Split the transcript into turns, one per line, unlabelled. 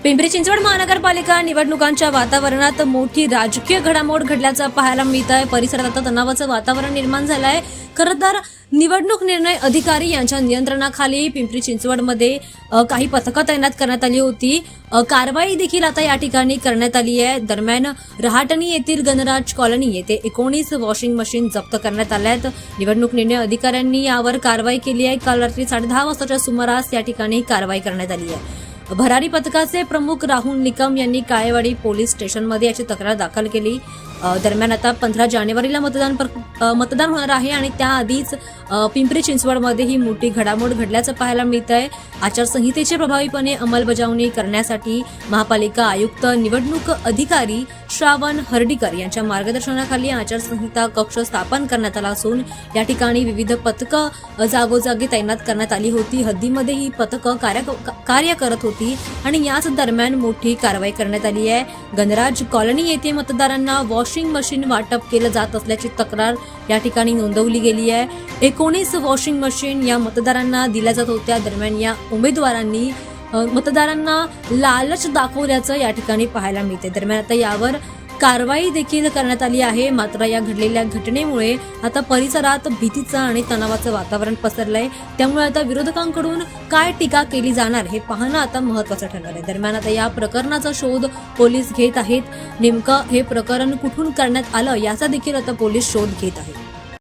पिंपरी चिंचवड महानगरपालिका निवडणुकांच्या वातावरणात मोठी राजकीय घडामोड घडल्याचं पाहायला मिळत आहे। परिसरात आता तणावाचं वातावरण निर्माण झालं आहे। खरं तर निवडणूक निर्णय अधिकारी यांच्या नियंत्रणाखाली पिंपरी चिंचवडमध्ये काही पथकं तैनात करण्यात आली होती। कारवाई देखील आता या ठिकाणी करण्यात आली आहे। दरम्यान रहाटणी येथील गणराज कॉलनी येथे 19 वॉशिंग मशीन जप्त करण्यात आल्या आहेत। निवडणूक निर्णय अधिकाऱ्यांनी यावर कारवाई केली आहे। काल रात्री 10:30 वाजताच्या सुमारास या ठिकाणी कारवाई करण्यात आली आहे। भरारी पथकाचे प्रमुख राहुल निकम यांनी काळेवाडी पोलीस स्टेशनमध्ये याची तक्रार दाखल केली। दरम्यान आता 15 जानेवारीला मतदान होणार आहे आणि त्याआधीच पिंपरी चिंचवडमध्ये ही मोठी घडामोड घडल्याचं पाहायला मिळत आहे। आचारसंहितेची प्रभावीपणे अंमलबजावणी करण्यासाठी महापालिका आयुक्त निवडणूक अधिकारी श्रावण हर्डीकर यांच्या मार्गदर्शनाखाली आचारसंहिता कक्ष स्थापन करण्यात आला असून या ठिकाणी विविध पथकं जागोजागी तैनात करण्यात आली होती। हद्दीमध्ये ही पथकं कार्य करत होती आणि याच दरम्यान मोठी कारवाई करण्यात आली आहे। गणराज कॉलनी येथे मतदारांना वॉशिंग मशीन वाटप केलं जात असल्याची तक्रार या ठिकाणी नोंदवली गेली आहे। 19 वॉशिंग मशीन या मतदारांना दिल्या जात होत्या। दरम्यान या उमेदवारांनी मतदारांना लालच दाखवल्याचं या ठिकाणी पाहायला मिळते। दरम्यान आता यावर कारवाई देखील करण्यात आली आहे। मात्र या घडलेल्या घटनेमुळे आता परिसरात भीतीचं आणि तणावाचं वातावरण पसरलंय। त्यामुळे आता विरोधकांकडून काय टीका केली जाणार हे पाहणं आता महत्त्वाचं ठरणार आहे। दरम्यान आता या प्रकरणाचा शोध पोलीस घेत आहेत। नेमकं हे प्रकरण कुठून करण्यात आलं याचा देखील आता पोलीस शोध घेत आहेत।